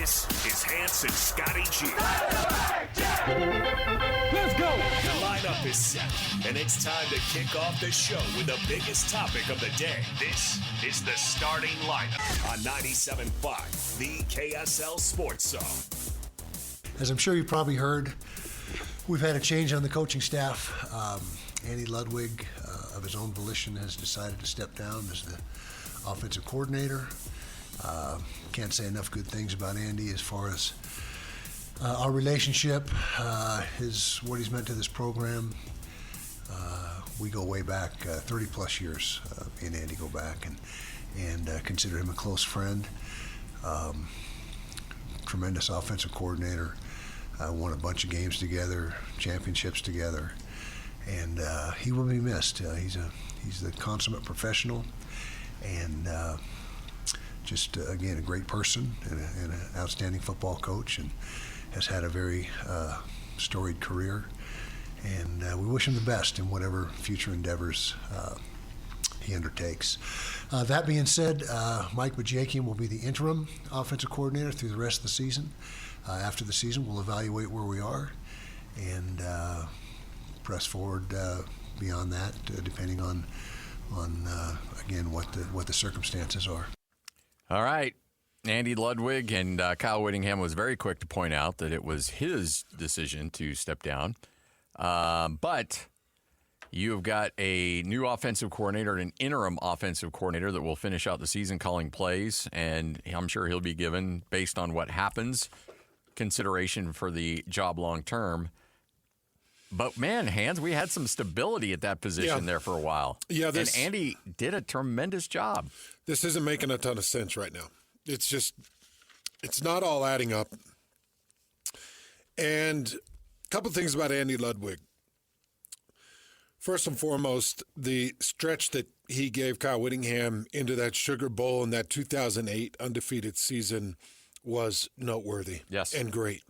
This is Hans and Scotty G. Let's go! The lineup is set, and it's time to kick off the show with the biggest topic of the day. This is the starting lineup on 97.5, the KSL Sports Zone. As I'm sure you've probably heard, we've had a change on the coaching staff. Andy Ludwig, of his own volition, has decided to step down as the offensive coordinator. Can't say enough good things about Andy as far as our relationship, what he's meant to this program. We go way back, 30 plus years. Me and Andy go back and consider him a close friend. Tremendous offensive coordinator. Won a bunch of games together, championships together, and he will be missed. He's the consummate professional, and just again a great person and an outstanding football coach, and has had a very storied career. And we wish him the best in whatever future endeavors he undertakes. That being said, Mike Bajakian will be the interim offensive coordinator through the rest of the season. After the season, we'll evaluate where we are and press forward beyond that, depending on again what the circumstances are. All right. Andy Ludwig and Kyle Whittingham was very quick to point out that it was his decision to step down. But you've got a new offensive coordinator and an interim offensive coordinator that will finish out the season calling plays, and I'm sure he'll be given, based on what happens, consideration for the job long term. But, man, Hans, we had some stability at that position there for a while. Yeah, and Andy did a tremendous job. This isn't making a ton of sense right now. It's not all adding up. And a couple things about Andy Ludwig. First and foremost, the stretch that he gave Kyle Whittingham into that Sugar Bowl in that 2008 undefeated season was noteworthy. Yes. And great.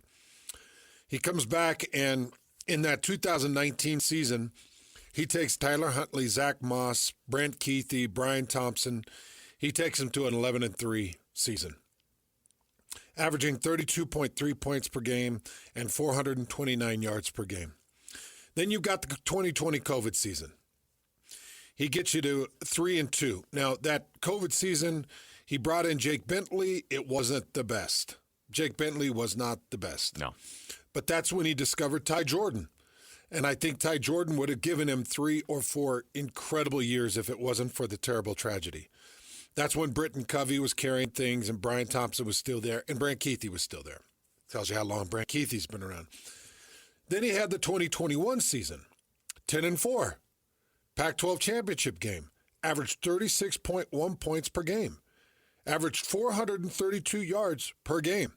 He comes back, and in that 2019 season, he takes Tyler Huntley, Zach Moss, Brent Keithy, Brian Thompson. He takes them to an 11-3 season, averaging 32.3 points per game and 429 yards per game. Then you've got the 2020 COVID season. He gets you to 3-2. Now, that COVID season, he brought in Jake Bentley. It wasn't the best. Jake Bentley was not the best. No. But that's when he discovered Ty Jordan. And I think Ty Jordan would have given him 3 or 4 incredible years if it wasn't for the terrible tragedy. That's when Britton Covey was carrying things and Brian Thompson was still there and Brant Keithy was still there. Tells you how long Brant Keithy's been around. Then he had the 2021 season, 10-4, Pac-12 championship game, averaged 36.1 points per game, averaged 432 yards per game.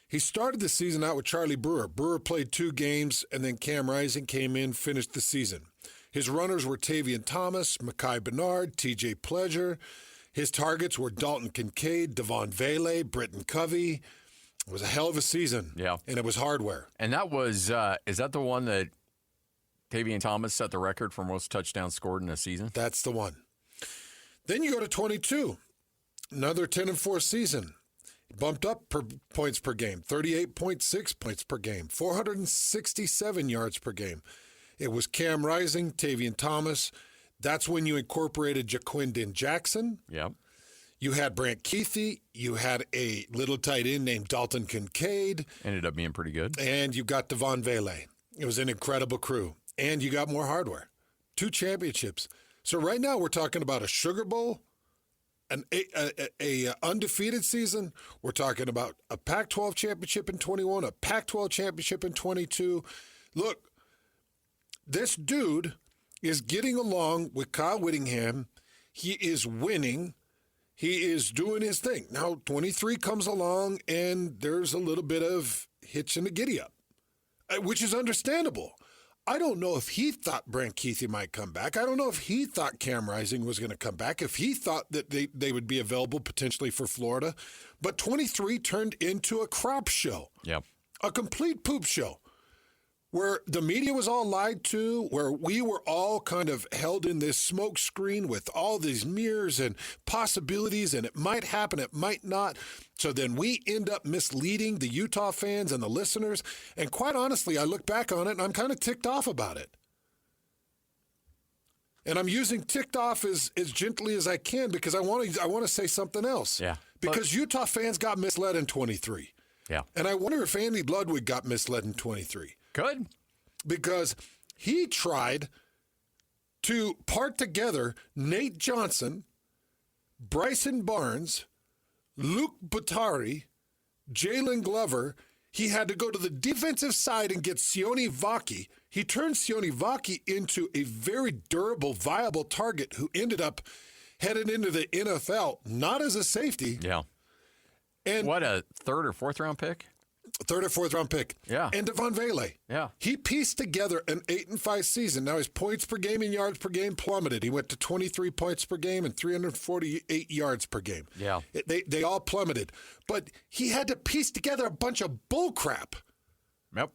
He started the season out with Charlie Brewer. Brewer played 2 games, and then Cam Rising came in, finished the season. His runners were Tavian Thomas, Mekhi Bernard, TJ Pleasure. His targets were Dalton Kincaid, Devon Vele, Britton Covey. It was a hell of a season. Yeah. And it was hardware. And that was, is that the one that Tavian Thomas set the record for most touchdowns scored in a season? That's the one. Then you go to 22, another 10-4 season. Bumped up points per game, 38.6 points per game, 467 yards per game. It was Cam Rising, Tavian Thomas. That's when you incorporated Jaquindon Jackson. Yep. You had Brant Keithy. You had a little tight end named Dalton Kincaid. Ended up being pretty good. And you got Devon Vele. It was an incredible crew. And you got more hardware. 2 championships. So right now we're talking about a Sugar Bowl, an undefeated season. We're talking about a Pac-12 championship in 21, a Pac-12 championship in 22. Look, this dude is getting along with Kyle Whittingham. He is winning. He is doing his thing. Now, 23 comes along, and there's a little bit of hitch in the giddy-up, which is understandable. I don't know if he thought Brant Keithy might come back. I don't know if he thought Cam Rising was going to come back, if he thought that they would be available potentially for Florida. But 23 turned into a crap show. Yep. A complete poop show. where the media was all lied to, where we were all kind of held in this smoke screen with all these mirrors and possibilities, and it might happen, it might not. So then we end up misleading the Utah fans and the listeners. And quite honestly, I look back on it and I'm kind of ticked off about it. And I'm using ticked off as gently as I can because I want to say something else. Yeah. Because Utah fans got misled in 23. Yeah. And I wonder if Andy Ludwig got misled in 23. Good. Because he tried to part together Nate Johnson, Bryson Barnes, Luke Bottari, Jalen Glover. He had to go to the defensive side and get Sione Vaki. He turned Sione Vaki into a very durable, viable target who ended up headed into the NFL, not as a safety. Yeah. And what, a third or fourth round pick? Third or fourth round pick. Yeah. And Devon Vele. Yeah. He pieced together an 8-5 season. Now his points per game and yards per game plummeted. He went to 23 points per game and 348 yards per game. Yeah. They all plummeted. But he had to piece together a bunch of bull crap. Yep.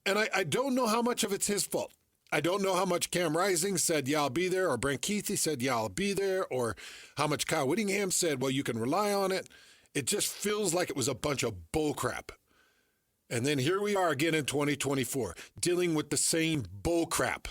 And I don't know how much of it's his fault. I don't know how much Cam Rising said, yeah, I'll be there, or Brent Keithy said, yeah, I'll be there, or how much Kyle Whittingham said, well, you can rely on it. It just feels like it was a bunch of bull crap. And then here we are again in 2024, dealing with the same bull crap.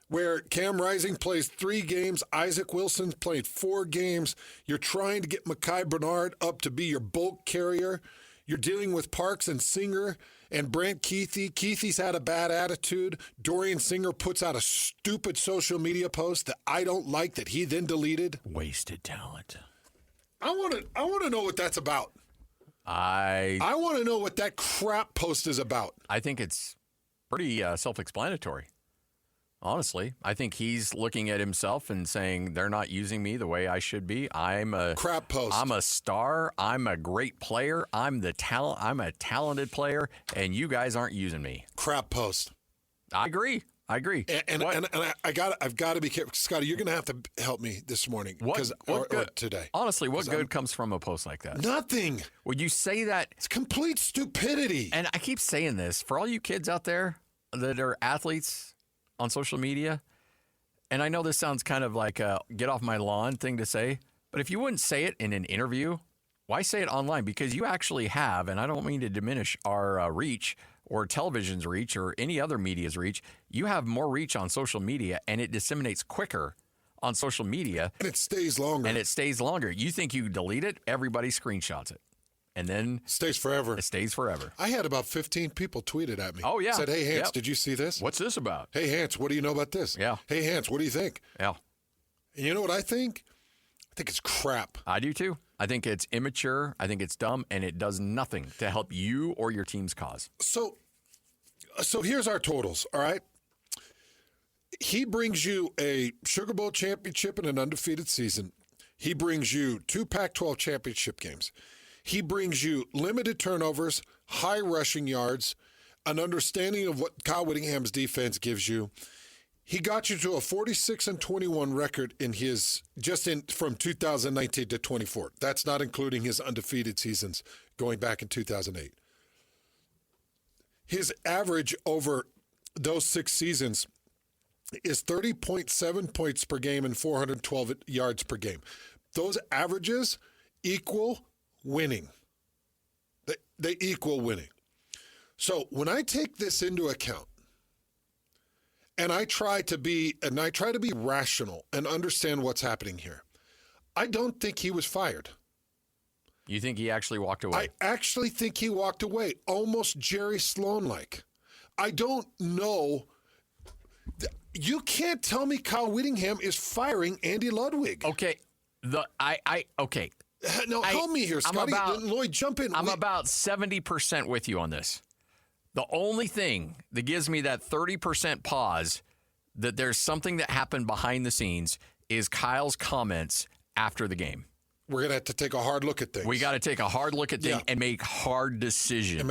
Where Cam Rising plays 3 games, Isaac Wilson's played 4 games. You're trying to get Mekhi Bernard up to be your bulk carrier. You're dealing with Parks and Singer and Brant Keithy. Keithy's had a bad attitude. Dorian Singer puts out a stupid social media post that I don't like that he then deleted. Wasted talent. I want to know what that's about. I want to know what that crap post is about. I think it's pretty self-explanatory. Honestly, I think he's looking at himself and saying they're not using me the way I should be. I'm a crap post. I'm a star. I'm a great player. I'm a talented player, and you guys aren't using me. Crap post. I agree. And I've got to be careful, Scotty. You're going to have to help me this morning or today. Honestly, what good comes from a post like that? Nothing. Would you say that? It's complete stupidity. And I keep saying this for all you kids out there that are athletes on social media, and I know this sounds kind of like a get off my lawn thing to say, but if you wouldn't say it in an interview, why say it online? Because you actually have, and I don't mean to diminish our reach or television's reach or any other media's reach, you have more reach on social media, and it disseminates quicker on social media. And it stays longer. You think you delete it, everybody screenshots it. And then stays forever. It stays forever. I had about 15 people tweeted at me. Oh, yeah. Said, hey, Hans, Did you see this? What's this about? Hey, Hans, what do you know about this? Yeah. Hey, Hans, what do you think? Yeah. And you know what I think? I think it's crap. I do, too. I think it's immature. I think it's dumb, and it does nothing to help you or your team's cause. So here's our totals, all right? He brings you a Sugar Bowl championship and an undefeated season. He brings you 2 Pac-12 championship games. He brings you limited turnovers, high rushing yards, an understanding of what Kyle Whittingham's defense gives you. He got you to a 46-21 record from 2019 to 24. That's not including his undefeated seasons going back in 2008. His average over those 6 seasons is 30.7 points per game and 412 yards per game. Those averages equal winning. They equal winning. So when I take this into account, and I try to be rational and understand what's happening here, I don't think he was fired. You think he actually walked away? I actually think he walked away, almost Jerry Sloan-like. I don't know. You can't tell me Kyle Whittingham is firing Andy Ludwig. Okay. Okay. No, help me here, Scotty. Lloyd, jump in. I'm about 70% with you on this. The only thing that gives me that 30% pause that there's something that happened behind the scenes is Kyle's comments after the game. We're going to have to take a hard look at things. We got to take a hard look at things and make hard decisions.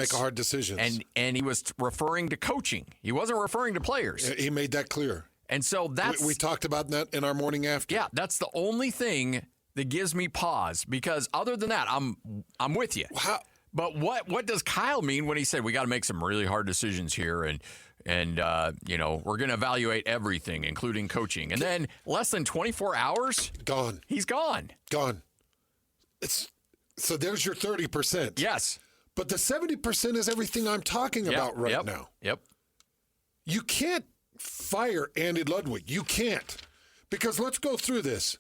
And he was referring to coaching. He wasn't referring to players. He made that clear. And so that's... We talked about that in our morning after. Yeah, that's the only thing that gives me pause, because other than that, I'm with you. But what does Kyle mean when he said we got to make some really hard decisions here and we're going to evaluate everything, including coaching. And then less than 24 hours, gone. He's gone. Gone. So there's your 30%. Yes. But the 70% is everything I'm talking about right now. Yep. You can't fire Andy Ludwig. You can't. Because let's go through this.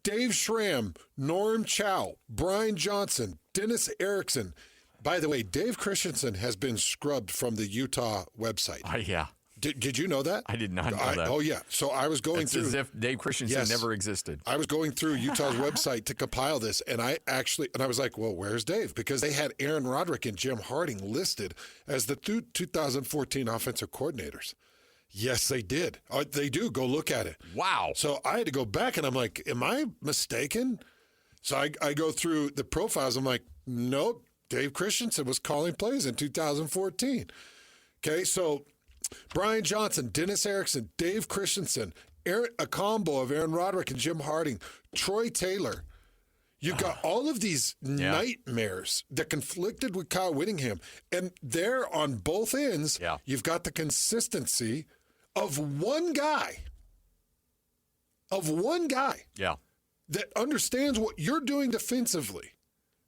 Dave Schramm, Norm Chow, Brian Johnson, Dennis Erickson. By the way, Dave Christensen has been scrubbed from the Utah website. Yeah. Did you know that? I did not know that. Oh, yeah. So I was going through. It's as if Dave Christensen never existed. I was going through Utah's website to compile this, and I was like, well, where's Dave? Because they had Aaron Roderick and Jim Harding listed as the 2014 offensive coordinators. Yes, they did. They do. Go look at it. Wow. So I had to go back, and I'm like, am I mistaken? So I go through the profiles. I'm like, nope, Dave Christensen was calling plays in 2014. Okay, so Brian Johnson, Dennis Erickson, Dave Christensen, a combo of Aaron Roderick and Jim Harding, Troy Taylor. You've got all of these nightmares that conflicted with Kyle Whittingham. And there on both ends, you've got the consistency of one guy. Yeah. That understands what you're doing defensively.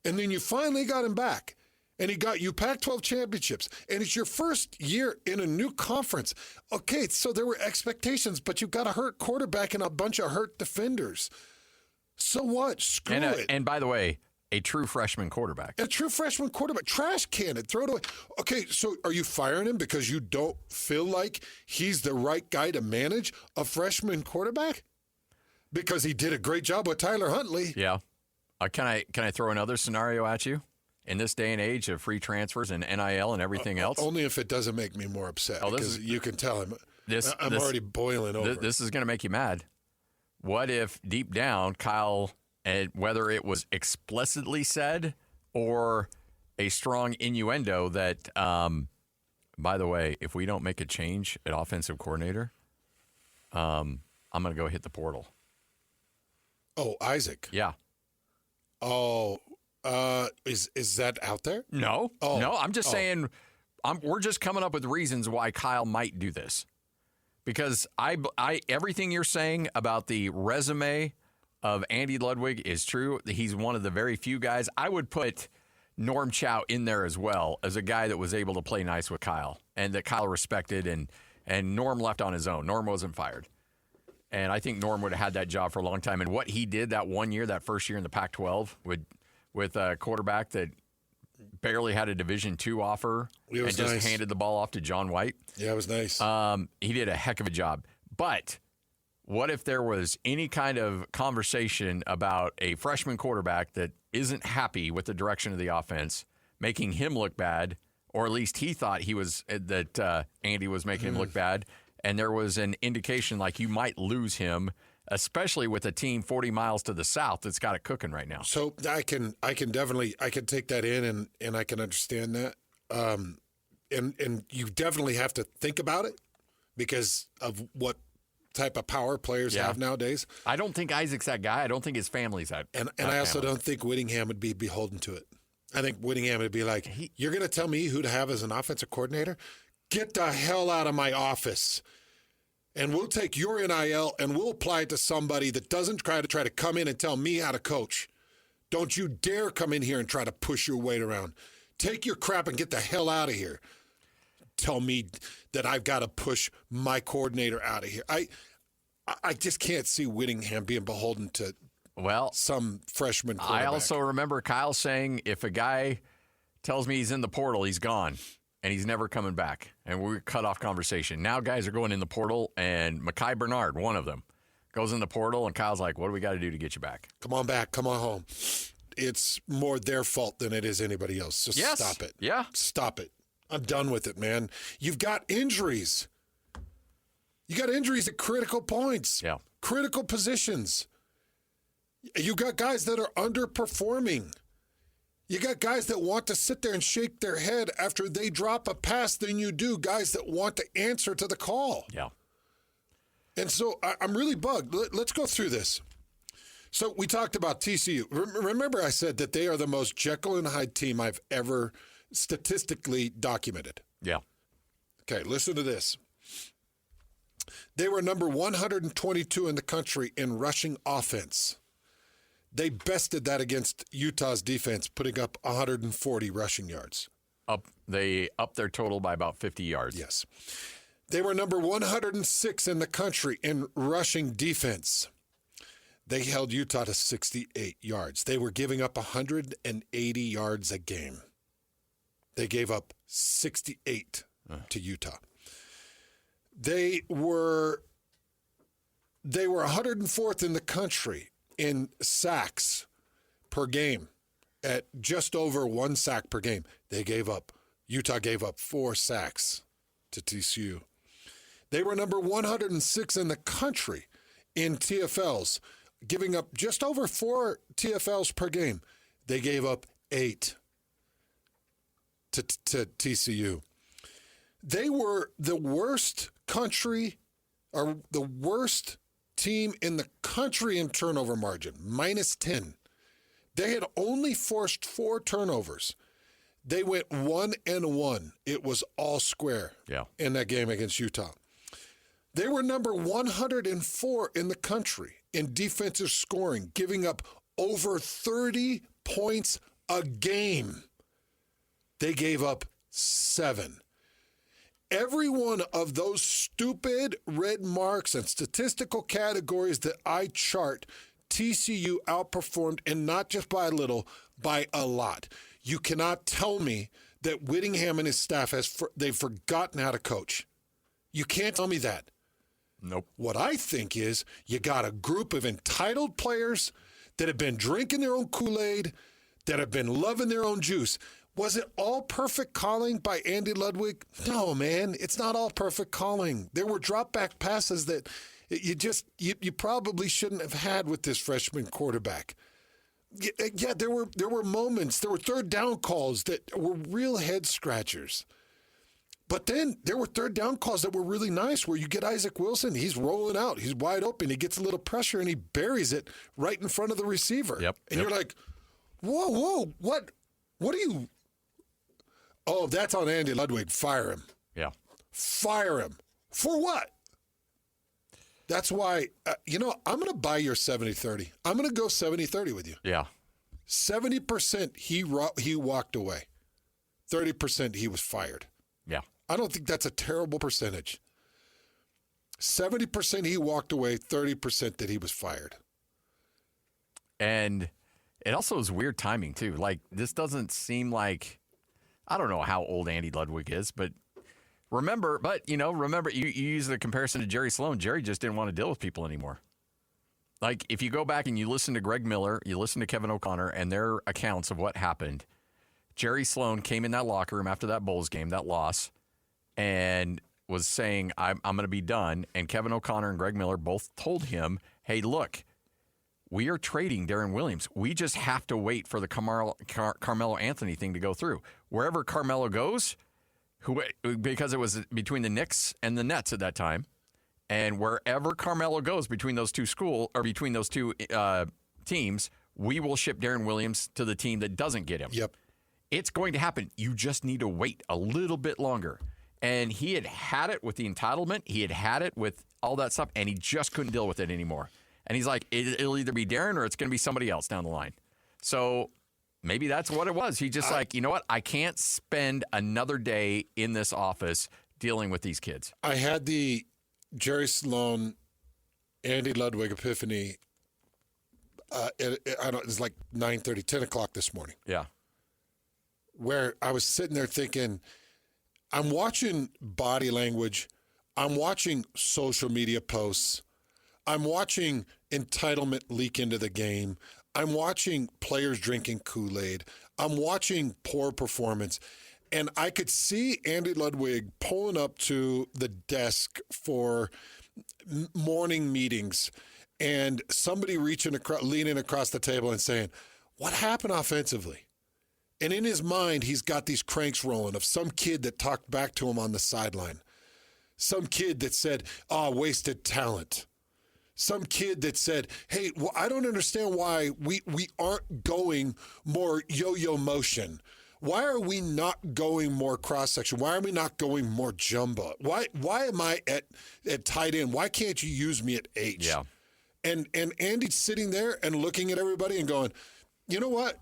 And then you finally got him back. And he got you Pac-12 championships. And it's your first year in a new conference. Okay, so there were expectations, but you've got a hurt quarterback and a bunch of hurt defenders. So what? Screw it. And by the way, a true freshman quarterback. A true freshman quarterback. Trash can it. Throw it away. Okay, so are you firing him because you don't feel like he's the right guy to manage a freshman quarterback? Because he did a great job with Tyler Huntley. Yeah. Can I throw another scenario at you? In this day and age of free transfers and NIL and everything else? Only if it doesn't make me more upset. Because you can tell I'm already boiling over. This is going to make you mad. What if deep down, Kyle, and whether it was explicitly said or a strong innuendo that, by the way, if we don't make a change at offensive coordinator, I'm going to go hit the portal. Oh, Isaac. Yeah. Oh, is that out there? No. No, I'm just saying we're just coming up with reasons why Kyle might do this. Because I everything you're saying about the resume of Andy Ludwig is true. He's one of the very few guys. I would put Norm Chow in there as well as a guy that was able to play nice with Kyle and that Kyle respected and Norm left on his own. Norm wasn't fired. And I think Norm would have had that job for a long time. And what he did that 1 year, that first year in the Pac-12 with a quarterback that barely had a Division II offer and just handed the ball off to John White. Yeah, it was nice. He did a heck of a job. But what if there was any kind of conversation about a freshman quarterback that isn't happy with the direction of the offense, making him look bad, or at least he thought Andy was making him look bad, and there was an indication like you might lose him, especially with a team 40 miles to the south that's got it cooking right now. So I can definitely take that in and I can understand that. And you definitely have to think about it because of what type of power players have nowadays. I don't think Isaac's that guy. I don't think his family's that. And I also don't think Whittingham would be beholden to it. I think Whittingham would be like, you're going to tell me who to have as an offensive coordinator? Get the hell out of my office. And we'll take your NIL and we'll apply it to somebody that doesn't try to come in and tell me how to coach. Don't you dare come in here and try to push your weight around. Take your crap and get the hell out of here. Tell me that I've got to push my coordinator out of here. I just can't see Whittingham being beholden to some freshman quarterback. I also remember Kyle saying if a guy tells me he's in the portal, he's gone. And he's never coming back. And we cut off conversation. Now guys are going in the portal, and Mekhi Bernard, one of them, goes in the portal, and Kyle's like, what do we got to do to get you back? Come on back. Come on home. It's more their fault than it is anybody else. Just stop it. Yeah. Stop it. I'm done with it, man. You've got injuries. You got injuries at critical points. Yeah. Critical positions. You got guys that are underperforming. You got guys that want to sit there and shake their head after they drop a pass than you do guys that want to answer to the call. Yeah. And so I'm really bugged. Let's go through this. So we talked about TCU. Remember I said that they are the most Jekyll and Hyde team I've ever statistically documented. Yeah. Okay, listen to this. They were number 122 in the country in rushing offense. They bested that against Utah's defense, putting up 140 rushing yards. They upped their total by about 50 yards. Yes. They were number 106 in the country in rushing defense. They held Utah to 68 yards. They were giving up 180 yards a game. They gave up 68 to Utah. They were 104th in the country in sacks per game at just over 1 sack per game. Utah gave up 4 sacks to TCU. They were number 106 in the country in TFLs, giving up just over 4 TFLs per game. They gave up 8 to TCU. They were the worst country, or the worst team in the country in turnover margin, -10. They had only forced 4 turnovers. They went 1-1. It was all square in that game against Utah. They were number 104 in the country in defensive scoring, giving up over 30 points a game. They gave up 7. Every one of those stupid red marks and statistical categories that I chart, TCU outperformed, and not just by a little, by a lot. You cannot tell me that Whittingham and his staff, they've forgotten how to coach. You can't tell me that. Nope. What I think is you got a group of entitled players that have been drinking their own Kool-Aid, that have been loving their own juice. Was it all perfect calling by Andy Ludwig? No, man, it's not all perfect calling. There were drop-back passes that you probably shouldn't have had with this freshman quarterback. Yeah, there were moments, there were third down calls that were real head scratchers. But then there were third down calls that were really nice where you get Isaac Wilson, he's rolling out, he's wide open, he gets a little pressure and he buries it right in front of the receiver. And you're like, whoa, what are you? Oh, that's on Andy Ludwig. Fire him. Yeah. Fire him. For what? That's why, I'm going to buy your 70-30. I'm going to go 70-30 with you. Yeah. 70% he walked away. 30% he was fired. Yeah. I don't think that's a terrible percentage. 70% he walked away, 30% that he was fired. And it also is weird timing, too. Like, this doesn't seem like, I don't know how old Andy Ludwig is, but remember, you use the comparison to Jerry Sloan. Jerry just didn't want to deal with people anymore. Like, if you go back and you listen to Greg Miller, you listen to Kevin O'Connor and their accounts of what happened, Jerry Sloan came in that locker room after that Bulls game, that loss, and was saying, I'm going to be done. And Kevin O'Connor and Greg Miller both told him, hey, look, we are trading Darren Williams. We just have to wait for the Carmelo Anthony thing to go through. Wherever Carmelo goes, because it was between the Knicks and the Nets at that time, and wherever Carmelo goes between those two teams, we will ship Darren Williams to the team that doesn't get him. Yep. It's going to happen. You just need to wait a little bit longer. And he had it with the entitlement. He had it with all that stuff, and he just couldn't deal with it anymore. And he's like, it'll either be Darren or it's going to be somebody else down the line. So maybe that's what it was. He just you know what? I can't spend another day in this office dealing with these kids. I had the Jerry Sloan, Andy Ludwig epiphany. It's like 9:30, 10 o'clock this morning. Yeah. Where I was sitting there thinking, I'm watching body language. I'm watching social media posts. I'm watching entitlement leak into the game. I'm watching players drinking Kool-Aid. I'm watching poor performance. And I could see Andy Ludwig pulling up to the desk for morning meetings and somebody leaning across the table and saying, what happened offensively? And in his mind, he's got these cranks rolling of some kid that talked back to him on the sideline. Some kid that said, wasted talent. some kid that said, hey, well, I don't understand why we aren't going more yo-yo motion. Why are we not going more cross-section? Why are we not going more jumbo? Why am I at tight end? Why can't you use me at H? Yeah. And Andy's sitting there and looking at everybody and going, you know what?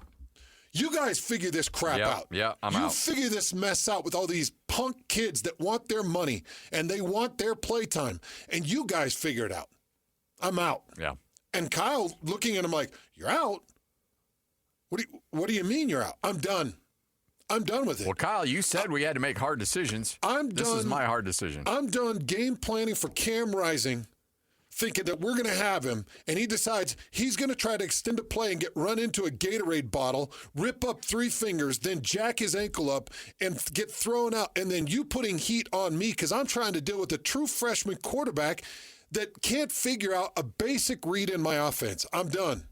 You guys figure this crap out. Yeah, I'm out. You figure this mess out with all these punk kids that want their money and they want their playtime. And you guys figure it out. I'm out. Yeah. And Kyle looking at him like, you're out? What do you mean you're out? I'm done. I'm done with it. Well, Kyle, you said we had to make hard decisions. This is my hard decision. I'm done game planning for Cam Rising, thinking that we're going to have him, and he decides he's going to try to extend a play and get run into a Gatorade bottle, rip up 3 fingers, then jack his ankle up and get thrown out, and then you putting heat on me because I'm trying to deal with a true freshman quarterback that can't figure out a basic read in my offense. I'm done.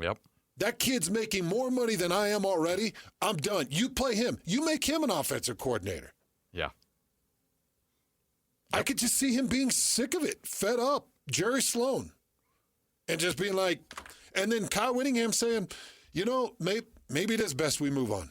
Yep. That kid's making more money than I am already. I'm done. You play him. You make him an offensive coordinator. Yeah. I could just see him being sick of it, fed up, Jerry Sloan, and just being like, and then Kyle Whittingham saying, you know, maybe it is best we move on.